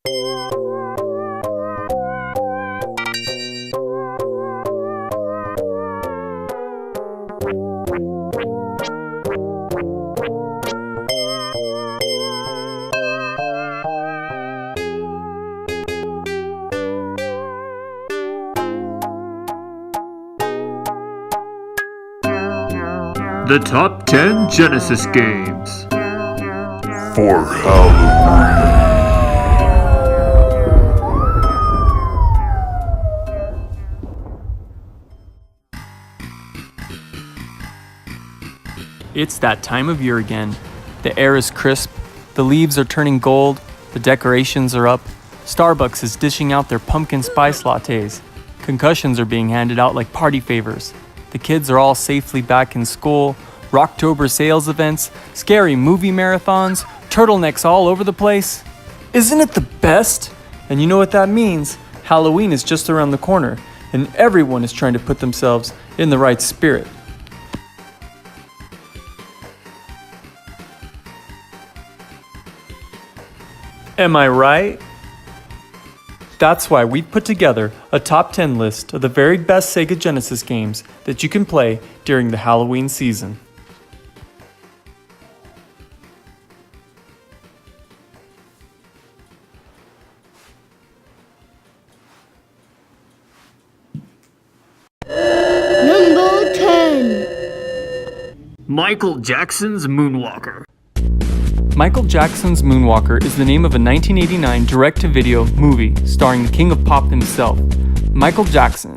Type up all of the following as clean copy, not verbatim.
The top 10 Genesis games for Halloween. It's that time of year again. The air is crisp, the leaves are turning gold, the decorations are up, Starbucks is dishing out their pumpkin spice lattes, concussions are being handed out like party favors, the kids are all safely back in school, Rocktober sales events, scary movie marathons, turtlenecks all over the place. Isn't it the best? And you know what that means? Halloween is just around the corner, and everyone is trying to put themselves in the right spirit. Am I right? That's why we've put together a top 10 list of the very best Sega Genesis games that you can play during the Halloween season. Number 10. Michael Jackson's Moonwalker. Michael Jackson's Moonwalker is the name of a 1989 direct-to-video movie starring the king of pop himself, Michael Jackson.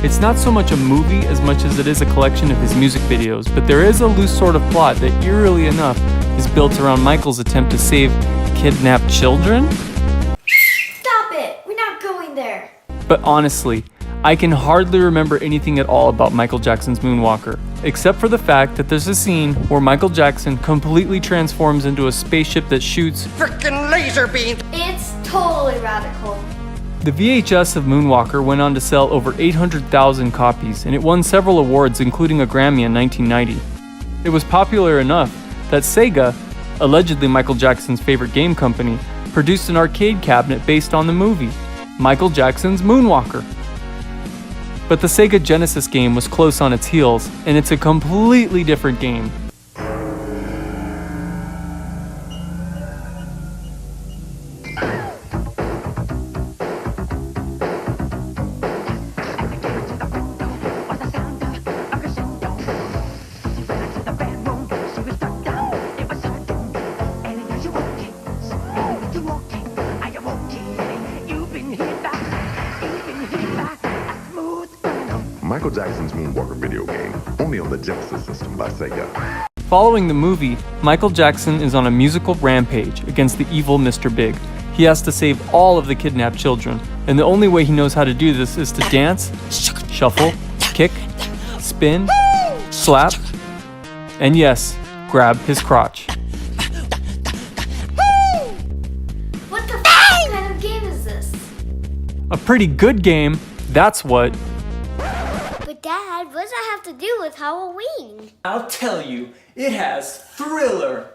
It's not so much a movie as much as it is a collection of his music videos, but there is a loose sort of plot that, eerily enough, is built around Michael's attempt to save kidnapped children? Stop it! We're not going there! But honestly, I can hardly remember anything at all about Michael Jackson's Moonwalker, except for the fact that there's a scene where Michael Jackson completely transforms into a spaceship that shoots frickin' laser beams. It's totally radical. The VHS of Moonwalker went on to sell over 800,000 copies, and it won several awards, including a Grammy in 1990. It was popular enough that Sega, allegedly Michael Jackson's favorite game company, produced an arcade cabinet based on the movie, Michael Jackson's Moonwalker. But the Sega Genesis game was close on its heels, and it's a completely different game. Michael Jackson's Moonwalker video game, only on the Genesis system by Sega. Following the movie, Michael Jackson is on a musical rampage against the evil Mr. Big. He has to save all of the kidnapped children, and the only way he knows how to do this is to dance, shuffle, kick, spin, slap, and yes, grab his crotch. What the kind of game is this? A pretty good game, that's what. But Dad, what does that have to do with Halloween? I'll tell you, it has Thriller.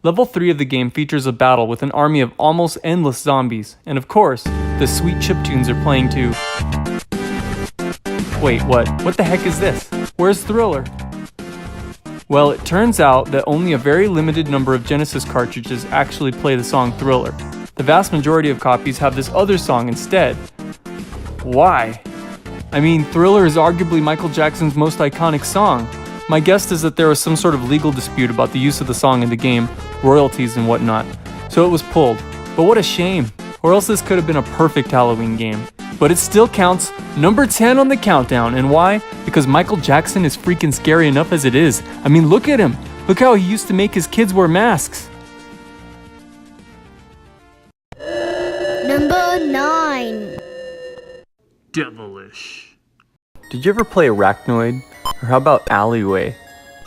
Level 3 of the game features a battle with an army of almost endless zombies, and of course, the sweet chiptunes are playing too. Wait, what? What the heck is this? Where's Thriller? Well, it turns out that only a very limited number of Genesis cartridges actually play the song Thriller. The vast majority of copies have this other song instead. Why? I mean, Thriller is arguably Michael Jackson's most iconic song. My guess is that there was some sort of legal dispute about the use of the song in the game, royalties and whatnot, so it was pulled. But what a shame, or else this could have been a perfect Halloween game. But it still counts, number 10 on the countdown, and why? Because Michael Jackson is freaking scary enough as it is. I mean, look at him. Look how he used to make his kids wear masks. Number 9. Devilish. Did you ever play Arachnoid? Or how about Alleyway?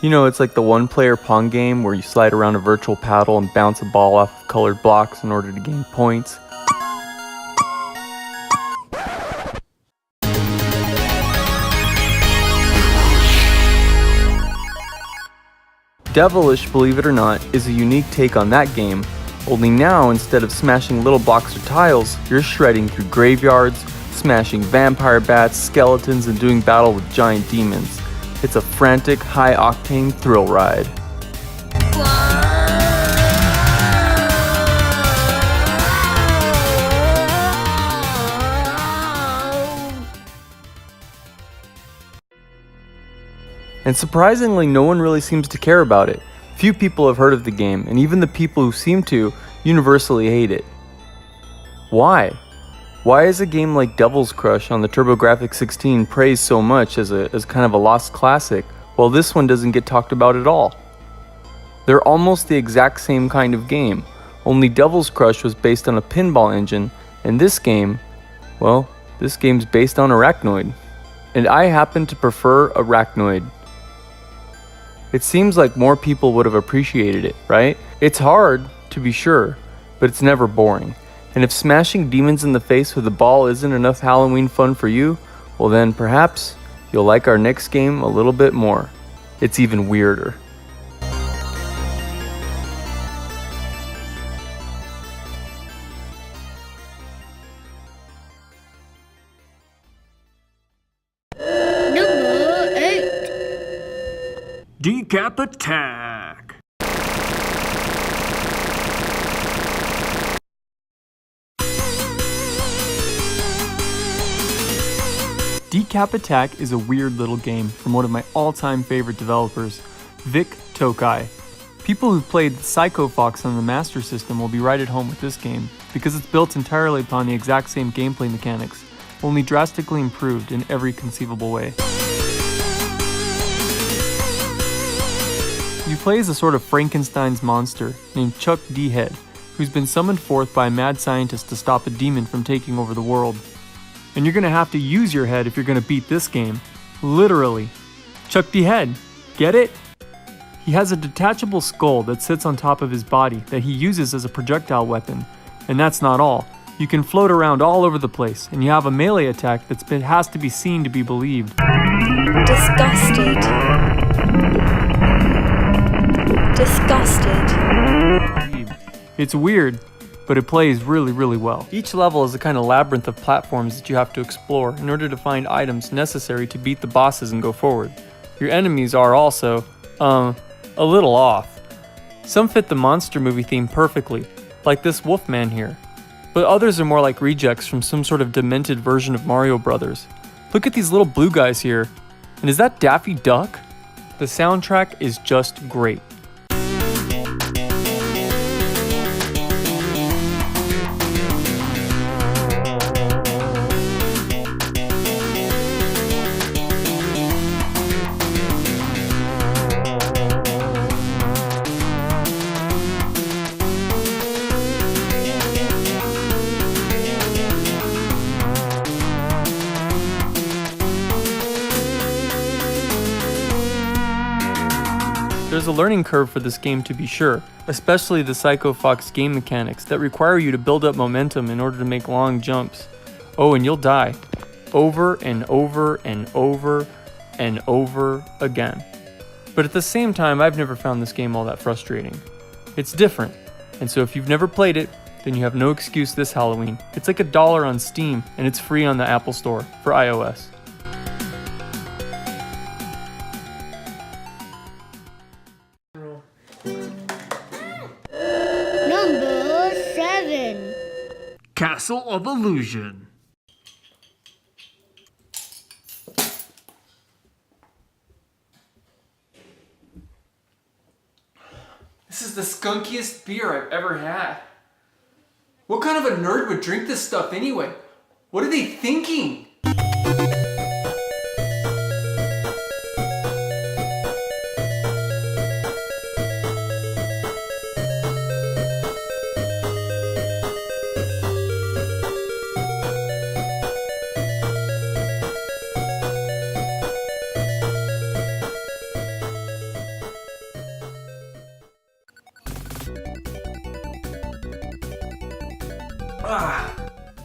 You know, it's like the one-player Pong game where you slide around a virtual paddle and bounce a ball off of colored blocks in order to gain points. Devilish, believe it or not, is a unique take on that game, only now instead of smashing little blocks or tiles, you're shredding through graveyards, smashing vampire bats, skeletons, and doing battle with giant demons. It's a frantic, high-octane thrill ride. And surprisingly, no one really seems to care about it. Few people have heard of the game, and even the people who seem to universally hate it. Why? Why is a game like Devil's Crush on the TurboGrafx-16 praised so much as kind of a lost classic, while this one doesn't get talked about at all? They're almost the exact same kind of game, only Devil's Crush was based on a pinball engine, and this game, well, this game's based on Arachnoid. And I happen to prefer Arachnoid. It seems like more people would have appreciated it, right? It's hard, to be sure, but it's never boring. And if smashing demons in the face with a ball isn't enough Halloween fun for you, well then perhaps you'll like our next game a little bit more. It's even weirder. Number 8. Kappa Tack. Kappa Tack is a weird little game from one of my all-time favorite developers, Vic Tokai. People who've played Psycho Fox on the Master System will be right at home with this game, because it's built entirely upon the exact same gameplay mechanics, only drastically improved in every conceivable way. You play as a sort of Frankenstein's monster named Chuck D. Head, who's been summoned forth by a mad scientist to stop a demon from taking over the world. And you're gonna have to use your head if you're gonna beat this game. Literally. Chuck D. Head. Get it? He has a detachable skull that sits on top of his body that he uses as a projectile weapon. And that's not all. You can float around all over the place, and you have a melee attack that has to be seen to be believed. Disgusted. It's weird, but it plays really, really well. Each level is a kind of labyrinth of platforms that you have to explore in order to find items necessary to beat the bosses and go forward. Your enemies are also, a little off. Some fit the monster movie theme perfectly, like this Wolfman here. But others are more like rejects from some sort of demented version of Mario Brothers. Look at these little blue guys here. And is that Daffy Duck? The soundtrack is just great. There's a learning curve for this game to be sure, especially the Psycho Fox game mechanics that require you to build up momentum in order to make long jumps. Oh, and you'll die. Over and over and over and over again. But at the same time, I've never found this game all that frustrating. It's different, and so if you've never played it, then you have no excuse this Halloween. It's like $1 on Steam, and it's free on the Apple Store for iOS. Number 7. Castle of Illusion. This is the skunkiest beer I've ever had. What kind of a nerd would drink this stuff anyway? What are they thinking?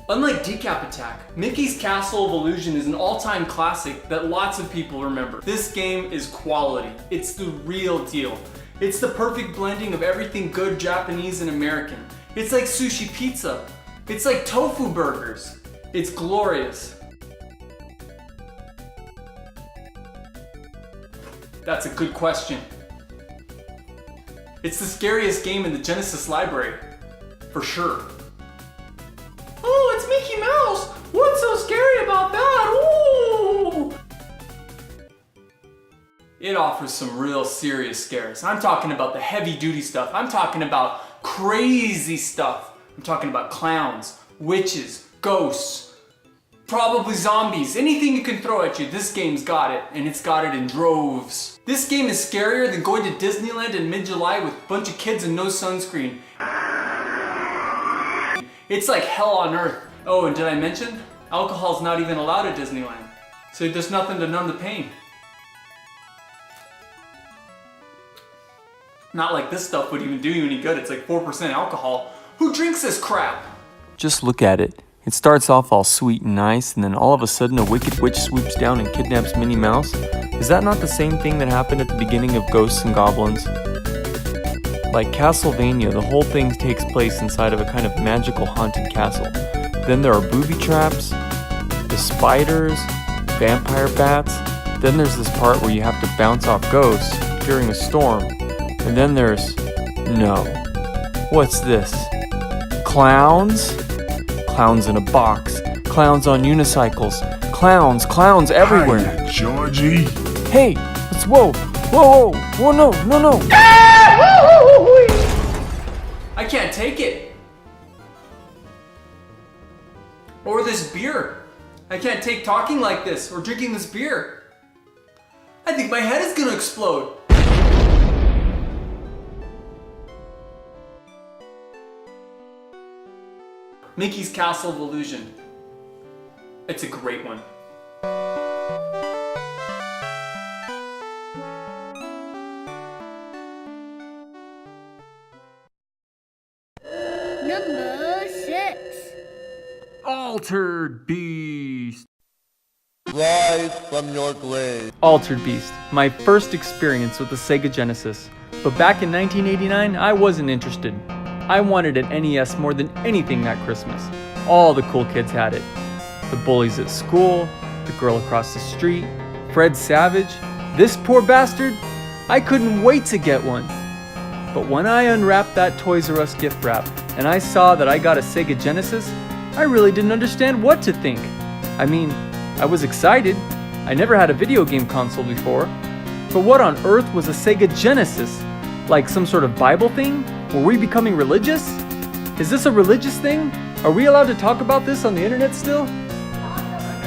Unlike Kappa Tack, Mickey's Castle of Illusion is an all-time classic that lots of people remember. This game is quality. It's the real deal. It's the perfect blending of everything good Japanese and American. It's like sushi pizza. It's like tofu burgers. It's glorious. That's a good question. It's the scariest game in the Genesis library, for sure. Oh, it's Mickey Mouse! What's so scary about that? Ooh! It offers some real serious scares. I'm talking about the heavy duty stuff. I'm talking about crazy stuff. I'm talking about clowns, witches, ghosts, probably zombies. Anything you can throw at you, this game's got it, and it's got it in droves. This game is scarier than going to Disneyland in mid-July with a bunch of kids and no sunscreen. It's like hell on earth. Oh, and did I mention? Alcohol's not even allowed at Disneyland. So there's nothing to numb the pain. Not like this stuff would even do you any good. It's like 4% alcohol. Who drinks this crap? Just look at it. It starts off all sweet and nice, and then all of a sudden a wicked witch swoops down and kidnaps Minnie Mouse. Is that not the same thing that happened at the beginning of Ghosts and Goblins? Like Castlevania, the whole thing takes place inside of a kind of magical haunted castle. Then there are booby traps, the spiders, vampire bats. Then there's this part where you have to bounce off ghosts during a storm. And then there's... no. What's this? Clowns? Clowns in a box. Clowns on unicycles. Clowns everywhere. Hiya, Georgie. Hey, let's whoa, no. I can't take it. Or this beer. I can't take talking like this or drinking this beer. I think my head is gonna explode. Mickey's Castle of Illusion. It's a great one. Number 6. Altered Beast. Rise from your grave. Altered Beast, my first experience with the Sega Genesis. But back in 1989, I wasn't interested. I wanted an NES more than anything that Christmas. All the cool kids had it. The bullies at school, the girl across the street, Fred Savage. This poor bastard, I couldn't wait to get one. But when I unwrapped that Toys R Us gift wrap and I saw that I got a Sega Genesis, I really didn't understand what to think. I mean, I was excited. I never had a video game console before. But what on earth was a Sega Genesis? Like some sort of Bible thing? Were we becoming religious? Is this a religious thing? Are we allowed to talk about this on the internet still?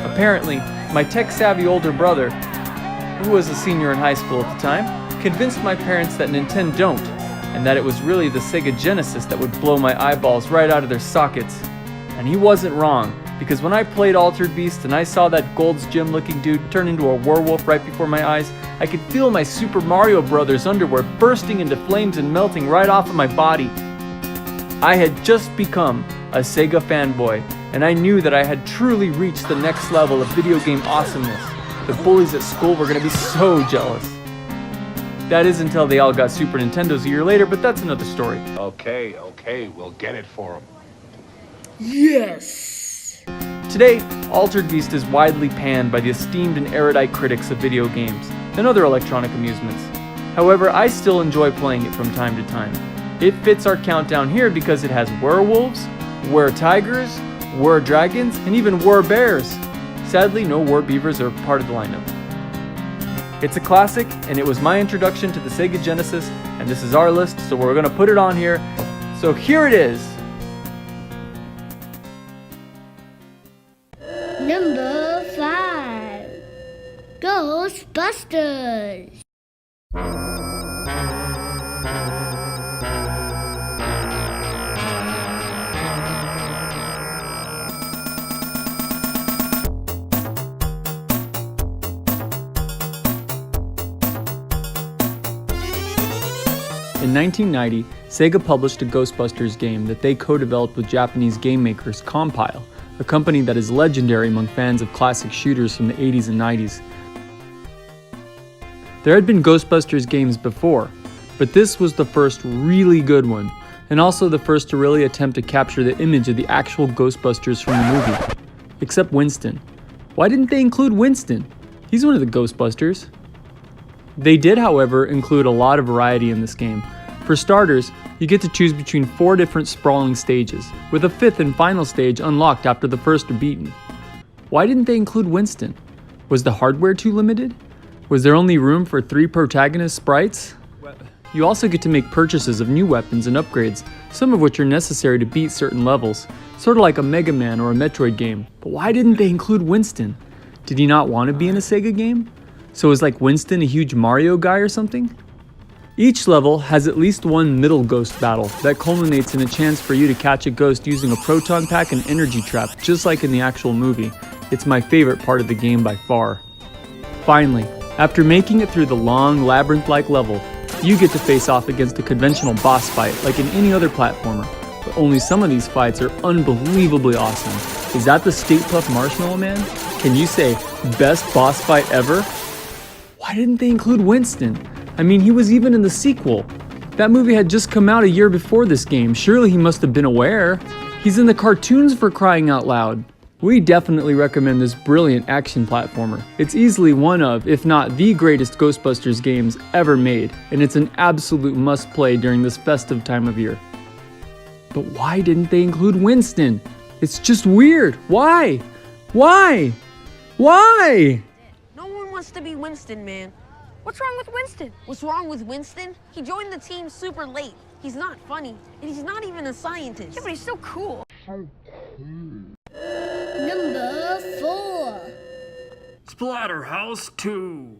Apparently, my tech-savvy older brother, who was a senior in high school at the time, convinced my parents that Nintendo don't, and that it was really the Sega Genesis that would blow my eyeballs right out of their sockets. And he wasn't wrong, because when I played Altered Beast and I saw that Gold's Gym looking dude turn into a werewolf right before my eyes, I could feel my Super Mario Brothers underwear bursting into flames and melting right off of my body. I had just become a Sega fanboy, and I knew that I had truly reached the next level of video game awesomeness. The bullies at school were gonna be so jealous. That is until they all got Super Nintendos a year later, but that's another story. Okay, we'll get it for him. Yes! Today, Altered Beast is widely panned by the esteemed and erudite critics of video games and other electronic amusements. However, I still enjoy playing it from time to time. It fits our countdown here because it has werewolves, were-tigers, were-dragons, and even were-bears. Sadly, no were-beavers are part of the lineup. It's a classic, and it was my introduction to the Sega Genesis, and this is our list, so we're gonna put it on here. So here it is. Number 5. Ghostbusters. In 1990, Sega published a Ghostbusters game that they co-developed with Japanese game makers Compile, a company that is legendary among fans of classic shooters from the 80s and 90s. There had been Ghostbusters games before, but this was the first really good one, and also the first to really attempt to capture the image of the actual Ghostbusters from the movie. Except Winston. Why didn't they include Winston? He's one of the Ghostbusters. They did, however, include a lot of variety in this game. For starters, you get to choose between 4 different sprawling stages, with a 5th and final stage unlocked after the first are beaten. Why didn't they include Winston? Was the hardware too limited? Was there only room for 3 protagonist sprites? You also get to make purchases of new weapons and upgrades, some of which are necessary to beat certain levels, sort of like a Mega Man or a Metroid game. But why didn't they include Winston? Did he not want to be in a Sega game? So is like Winston a huge Mario guy or something? Each level has at least one middle ghost battle that culminates in a chance for you to catch a ghost using a proton pack and energy trap, just like in the actual movie. It's my favorite part of the game by far. Finally, after making it through the long, labyrinth-like level, you get to face off against a conventional boss fight like in any other platformer, but only some of these fights are unbelievably awesome. Is that the Stay Puft Marshmallow Man? Can you say, best boss fight ever? Why didn't they include Winston? I mean, he was even in the sequel. That movie had just come out a year before this game. Surely he must have been aware. He's in the cartoons, for crying out loud. We definitely recommend this brilliant action platformer. It's easily one of, if not the greatest Ghostbusters games ever made, and it's an absolute must-play during this festive time of year. But why didn't they include Winston? It's just weird. Why? Why? Why? No one wants to be Winston, man. What's wrong with Winston? What's wrong with Winston? He joined the team super late. He's not funny, and he's not even a scientist. Yeah, but he's so cool. Number 4. Splatterhouse 2.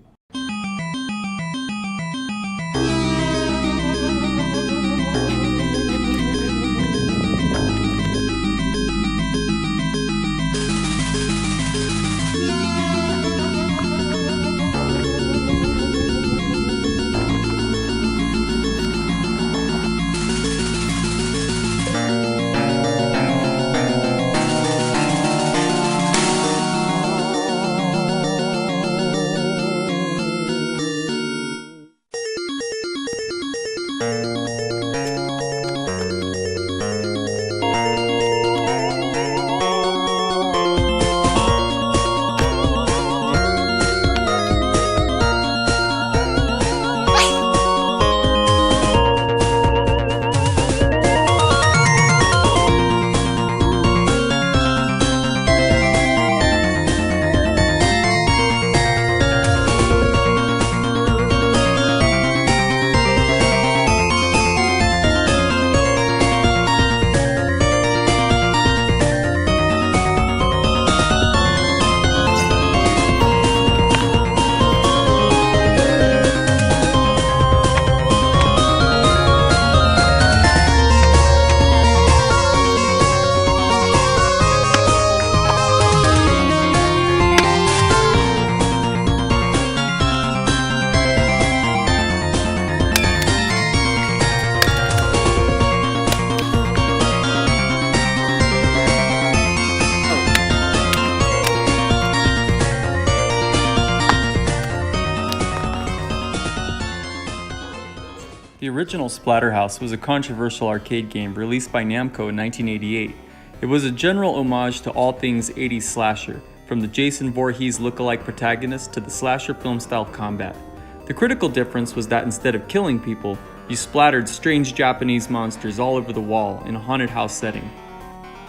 The original Splatterhouse was a controversial arcade game released by Namco in 1988. It was a general homage to all things 80s slasher, from the Jason Voorhees look-alike protagonist to the slasher film-style combat. The critical difference was that instead of killing people, you splattered strange Japanese monsters all over the wall in a haunted house setting.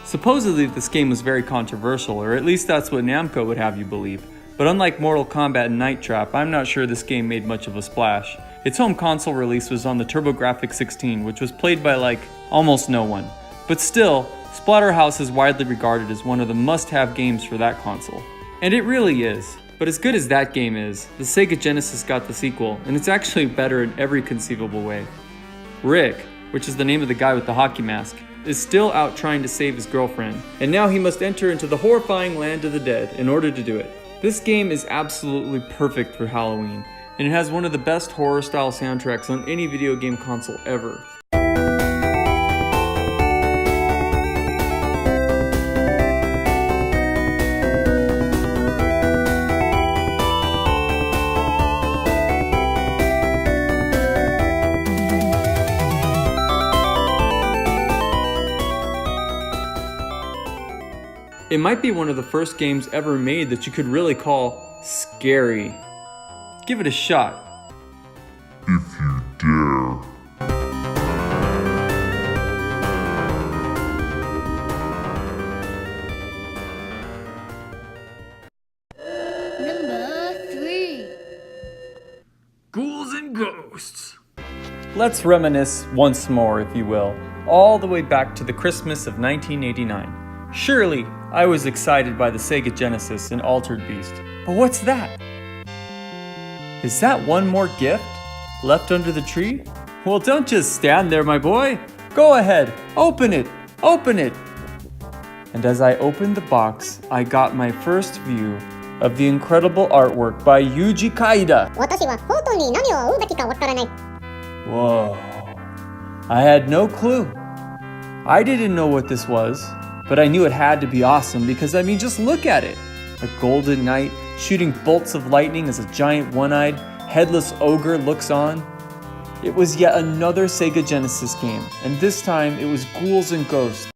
Supposedly this game was very controversial, or at least that's what Namco would have you believe, but unlike Mortal Kombat and Night Trap, I'm not sure this game made much of a splash. Its home console release was on the TurboGrafx-16, which was played by almost no one. But still, Splatterhouse is widely regarded as one of the must-have games for that console. And it really is. But as good as that game is, the Sega Genesis got the sequel, and it's actually better in every conceivable way. Rick, which is the name of the guy with the hockey mask, is still out trying to save his girlfriend, and now he must enter into the horrifying land of the dead in order to do it. This game is absolutely perfect for Halloween, and it has one of the best horror-style soundtracks on any video game console ever. It might be one of the first games ever made that you could really call scary. Give it a shot. If you dare. Number 3. Ghouls and Ghosts. Let's reminisce once more, if you will, all the way back to the Christmas of 1989. Surely, I was excited by the Sega Genesis and Altered Beast. But what's that? Is that one more gift left under the tree? Well, don't just stand there, my boy. Go ahead, open it, open it. And as I opened the box, I got my first view of the incredible artwork by Yuji Kaida. Whoa. I had no clue. I didn't know what this was, but I knew it had to be awesome because, I mean, just look at it. A golden knight shooting bolts of lightning as a giant one-eyed, headless ogre looks on. It was yet another Sega Genesis game, and this time it was Ghouls and Ghosts.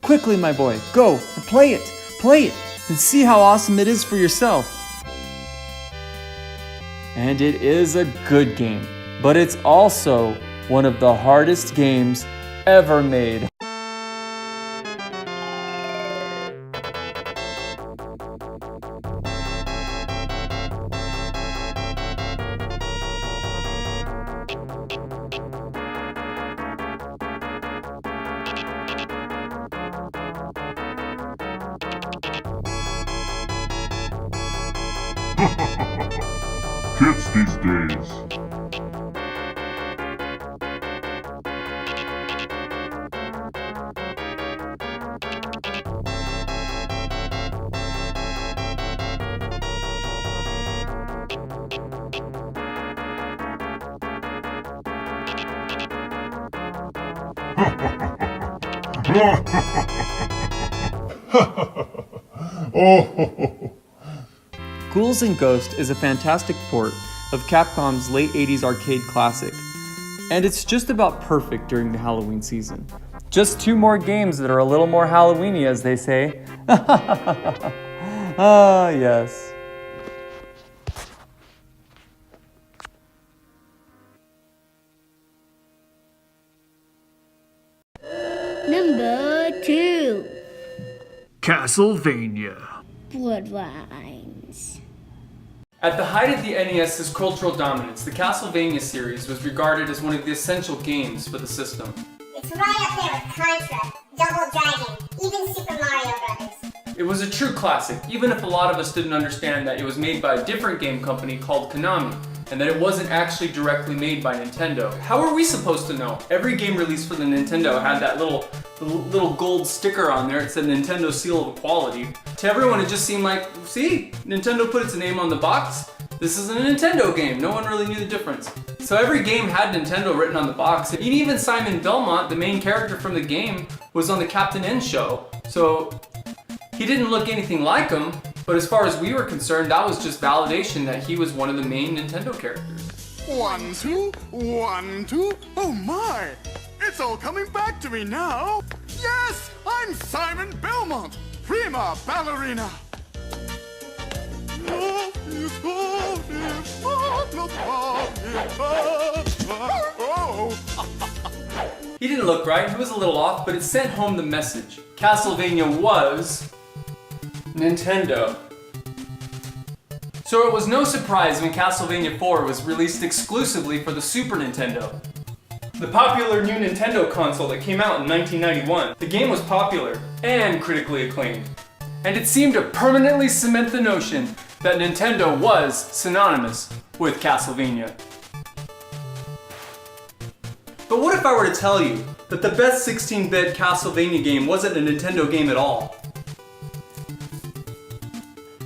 Quickly, my boy, go and play it, and see how awesome it is for yourself. And it is a good game, but it's also one of the hardest games ever made. Kids these days. Ghouls and Ghosts is a fantastic port of Capcom's late 80s arcade classic, and it's just about perfect during the Halloween season. Just 2 more games that are a little more Halloweeny, as they say. Ah, yes. Number 2. Castlevania. Bloodlines. At the height of the NES's cultural dominance, the Castlevania series was regarded as one of the essential games for the system. It's right up there with Contra, Double Dragon, even Super Mario Brothers. It was a true classic, even if a lot of us didn't understand that it was made by a different game company called Konami, and that it wasn't actually directly made by Nintendo. How are we supposed to know? Every game released for the Nintendo had that little gold sticker on there. It said Nintendo Seal of Quality. To everyone, it just seemed like, see, Nintendo put its name on the box. This is a Nintendo game. No one really knew the difference. So every game had Nintendo written on the box. And even Simon Belmont, the main character from the game, was on the Captain N show. So he didn't look anything like him, but as far as we were concerned, that was just validation that he was one of the main Nintendo characters. 1, 2, 1, 2. Oh my! It's all coming back to me now. Yes, I'm Simon Belmont, prima ballerina. He didn't look right, he was a little off, but it sent home the message. Castlevania was Nintendo. So it was no surprise when Castlevania 4 was released exclusively for the Super Nintendo, the popular new Nintendo console that came out in 1991. The game was popular and critically acclaimed, and it seemed to permanently cement the notion that Nintendo was synonymous with Castlevania. But what if I were to tell you that the best 16-bit Castlevania game wasn't a Nintendo game at all?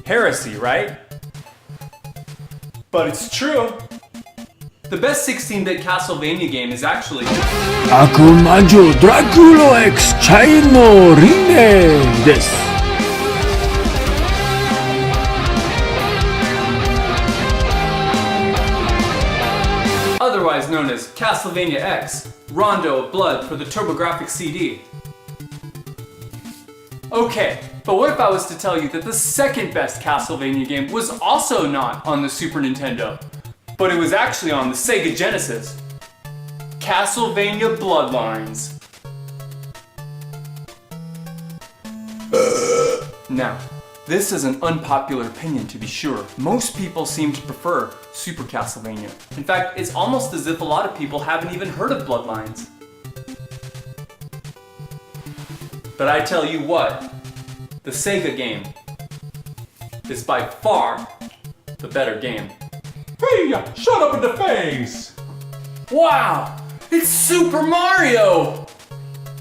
Heresy, right? But it's true. The best 16-bit Castlevania game is actually Akumajo Dracula X Chaino Rine desu. known as Castlevania X, Rondo of Blood for the TurboGrafx CD. Okay, but what if I was to tell you that the second best Castlevania game was also not on the Super Nintendo, but it was actually on the Sega Genesis? Castlevania Bloodlines. Now, this is an unpopular opinion to be sure. Most people seem to prefer Super Castlevania. In fact, it's almost as if a lot of people haven't even heard of Bloodlines. But I tell you what, the Sega game is by far the better game. Hey, shut up in the face! Wow! It's Super Mario!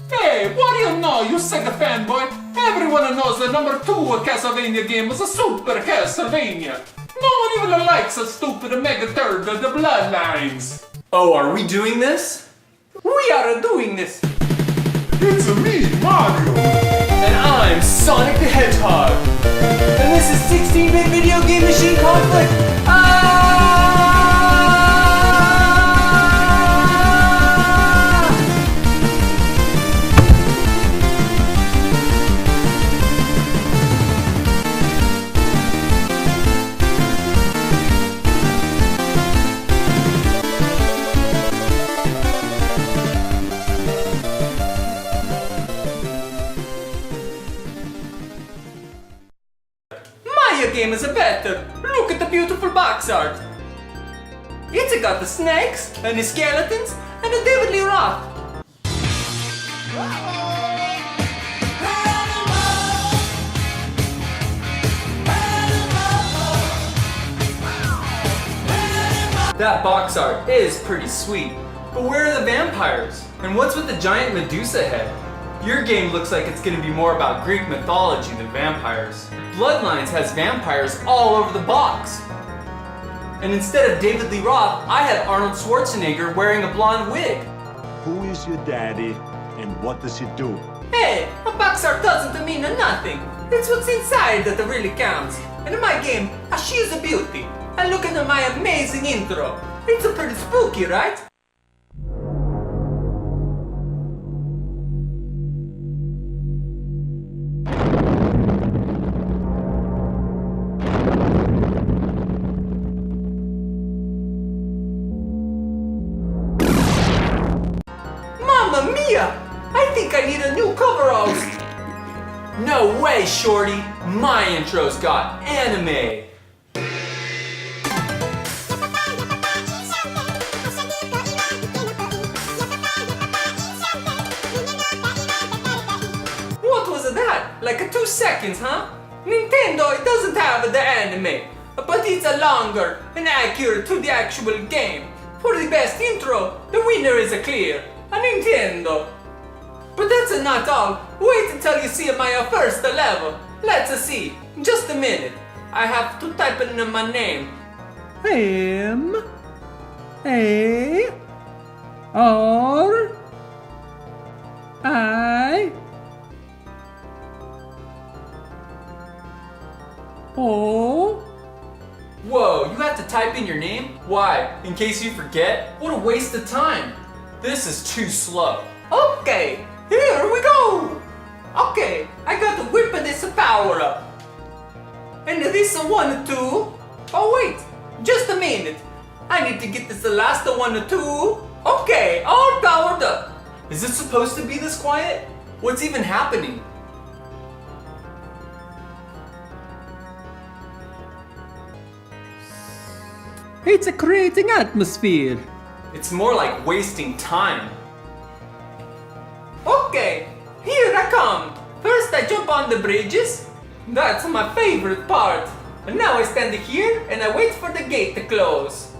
Hey, what do you know, you Sega fanboy? Everyone knows the number 2 Castlevania game was a Super Castlevania. No one even likes a stupid Mega Third of the Bloodlines. Oh, are we doing this? We are doing this. It's me, Mario. And I'm Sonic the Hedgehog. And this is 16-bit video game machine conflict. My game is better. Look at the beautiful box art. It's got the snakes and the skeletons and the David Lee Roth. That box art is pretty sweet, but where are the vampires? And what's with the giant Medusa head? Your game looks like it's going to be more about Greek mythology than vampires. Bloodlines has vampires all over the box. And instead of David Lee Roth, I had Arnold Schwarzenegger wearing a blonde wig. Who is your daddy and what does he do? Hey, a box art doesn't mean nothing. It's what's inside that really counts. And in my game, she's a beauty. And look at my amazing intro. It's pretty spooky, right? Mamma mia! I think I need a new coveralls. No way, shorty. My intro's got anime. What was that? Like 2 seconds, huh? Nintendo, it doesn't have the anime, but it's a longer and accurate to the actual game. For the best intro, the winner is clear, a Nintendo. But that's not all. Wait until you see my first level. Let's see. Just a minute. I have to type in my name. M-A-R-O. Whoa, you have to type in your name? Why? In case you forget? What a waste of time. This is too slow. Okay, here we go. Okay, I got to whip this power up. And this one too. Oh wait, just a minute. I need to get this last one too. Okay, all powered up. Is it supposed to be this quiet? What's even happening? It's creating atmosphere. It's more like wasting time. Okay, here I come. First I jump on the bridges. That's my favorite part. And now I stand here and I wait for the gate to close.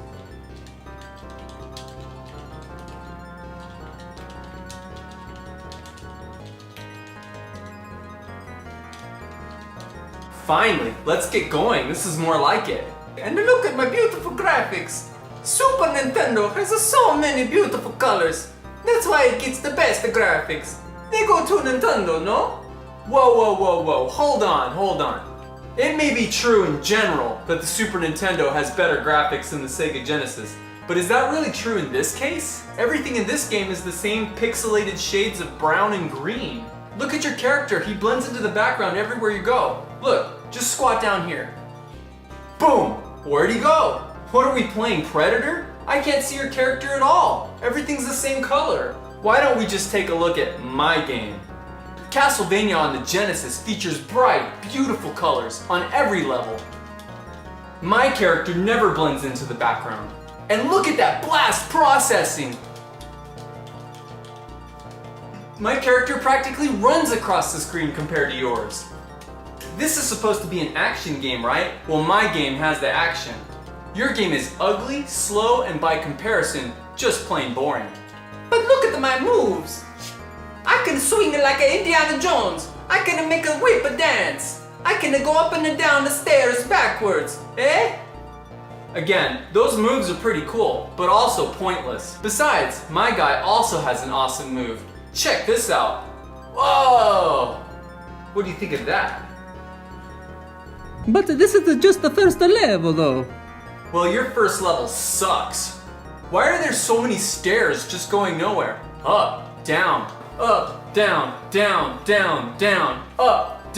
Finally, let's get going. This is more like it. And look at my beautiful graphics. Super Nintendo has so many beautiful colors. That's why it gets the best graphics. They go to Nintendo, no? Whoa, whoa, whoa, whoa. Hold on, hold on. It may be true in general that the Super Nintendo has better graphics than the Sega Genesis, But is that really true in this case? Everything in this game is the same pixelated shades of brown and green. Look at your character, he blends into the background everywhere you go. Look, just squat down here. Boom! Where'd he go? What are we playing, Predator? I can't see your character at all. Everything's the same color. Why don't we just take a look at my game? Castlevania on the Genesis features bright, beautiful colors on every level. My character never blends into the background. And look at that blast processing! My character practically runs across the screen compared to yours. This is supposed to be an action game, right? Well, my game has the action. Your game is ugly, slow, and by comparison, just plain boring. But look at my moves! I can swing it like an Indiana Jones. I can make a whip a dance. I can go up and down the stairs backwards, eh? Again, those moves are pretty cool, but also pointless. Besides, my guy also has an awesome move. Check this out. Whoa! What do you think of that? But this is just the first level though. Well, your first level sucks. Why are there so many stairs just going nowhere? Up, down, down, down, down, down, up,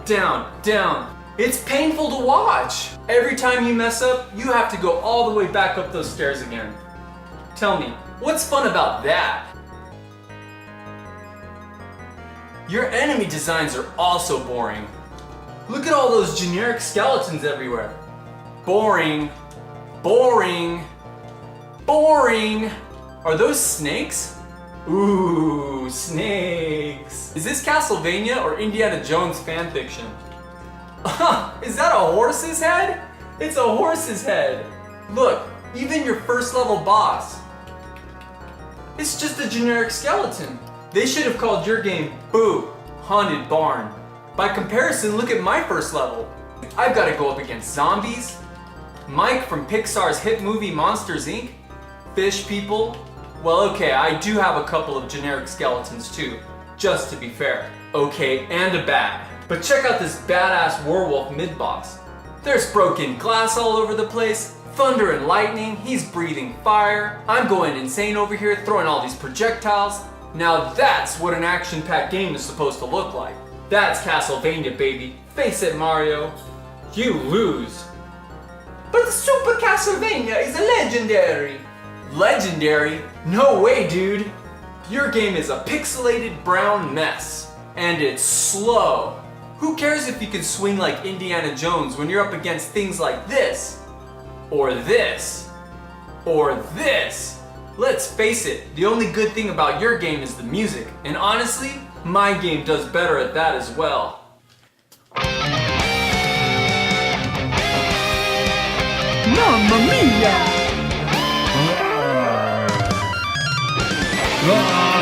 down, down. It's painful to watch. Every time you mess up, you have to go all the way back up those stairs again. Tell me, what's fun about that? Your enemy designs are also boring. Look at all those generic skeletons everywhere. Boring, boring, boring. Are those snakes? Ooh, snakes. Is this Castlevania or Indiana Jones fanfiction? Is that a horse's head? It's a horse's head. Look, even your first level boss. It's just a generic skeleton. They should have called your game Boo, Haunted Barn. By comparison, look at my first level. I've got to go up against zombies, Mike from Pixar's hit movie Monsters Inc., fish people. Well, okay, I do have a couple of generic skeletons too, just to be fair. Okay, and a bat. But check out this badass werewolf mid-boss. There's broken glass all over the place, thunder and lightning, he's breathing fire. I'm going insane over here, throwing all these projectiles. Now that's what an action-packed game is supposed to look like. That's Castlevania, baby. Face it, Mario. You lose. But Super Castlevania is a legendary. Legendary? No way, dude. Your game is a pixelated brown mess. And it's slow. Who cares if you can swing like Indiana Jones when you're up against things like this? Or this? Or this? Let's face it, the only good thing about your game is the music. And honestly, my game does better at that as well. Mamma mia! Yeah!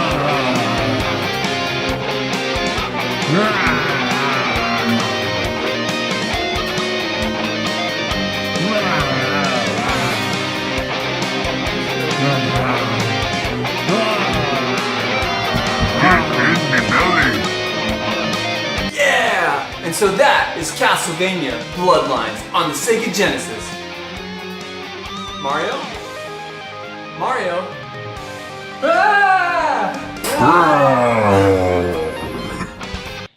And so that is Castlevania Bloodlines on the Sega Genesis. Mario? Mario? Ah!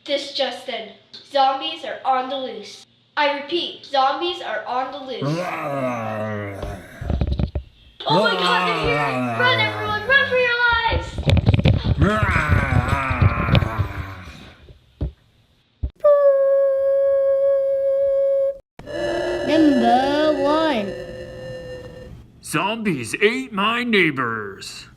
This just in. Zombies are on the loose. I repeat, zombies are on the loose. Oh my god, they're here! Run everyone, run for your lives! Number 1. Zombies ate my neighbors.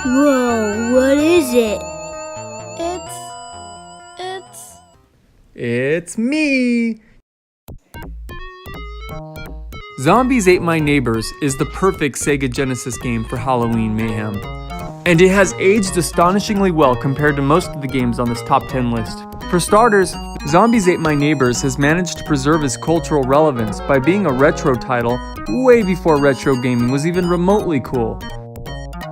Whoa, what is it? It's me! Zombies Ate My Neighbors is the perfect Sega Genesis game for Halloween mayhem. And it has aged astonishingly well compared to most of the games on this top 10 list. For starters, Zombies Ate My Neighbors has managed to preserve its cultural relevance by being a retro title way before retro gaming was even remotely cool.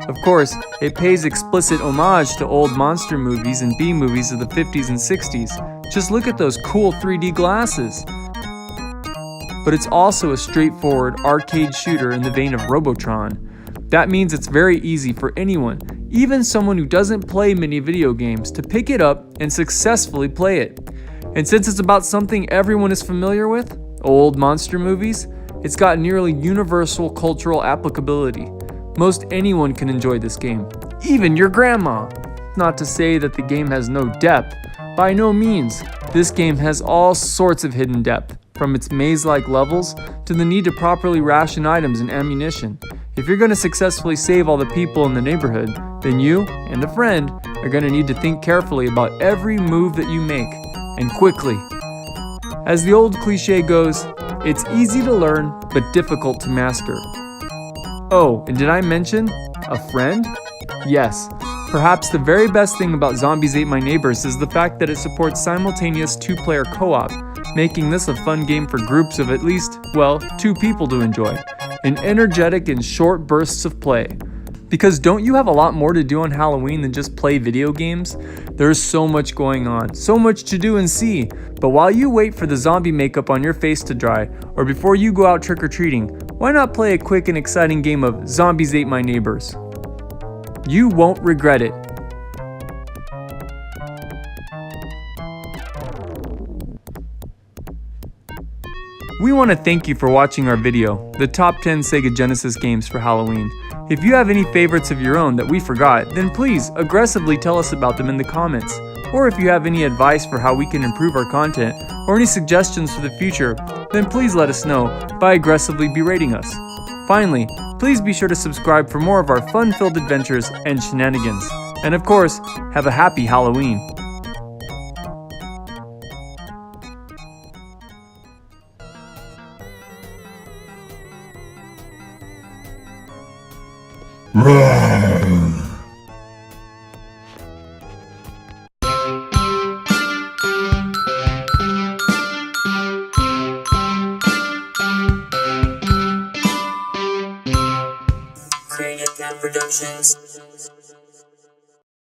Of course, it pays explicit homage to old monster movies and B-movies of the 50s and 60s. Just look at those cool 3D glasses. But it's also a straightforward arcade shooter in the vein of Robotron. That means it's very easy for anyone, even someone who doesn't play many video games, to pick it up and successfully play it. And since it's about something everyone is familiar with, old monster movies, it's got nearly universal cultural applicability. Most anyone can enjoy this game, even your grandma. Not to say that the game has no depth. By no means. This game has all sorts of hidden depth, from its maze-like levels to the need to properly ration items and ammunition. If you're going to successfully save all the people in the neighborhood, then you and a friend are going to need to think carefully about every move that you make, and quickly. As the old cliche goes, it's easy to learn, but difficult to master. Oh, and did I mention a friend? Yes. Perhaps the very best thing about Zombies Ate My Neighbors is the fact that it supports simultaneous 2-player co-op, making this a fun game for groups of at least, well, 2 people to enjoy, and energetic in short bursts of play. Because don't you have a lot more to do on Halloween than just play video games? There's so much going on, so much to do and see, but while you wait for the zombie makeup on your face to dry, or before you go out trick-or-treating, why not play a quick and exciting game of Zombies Ate My Neighbors? You won't regret it. We want to thank you for watching our video, the top 10 Sega Genesis games for Halloween. If you have any favorites of your own that we forgot, then please aggressively tell us about them in the comments. Or if you have any advice for how we can improve our content, or any suggestions for the future, then please let us know by aggressively berating us. Finally, please be sure to subscribe for more of our fun-filled adventures and shenanigans. And of course, have a happy Halloween. Productions.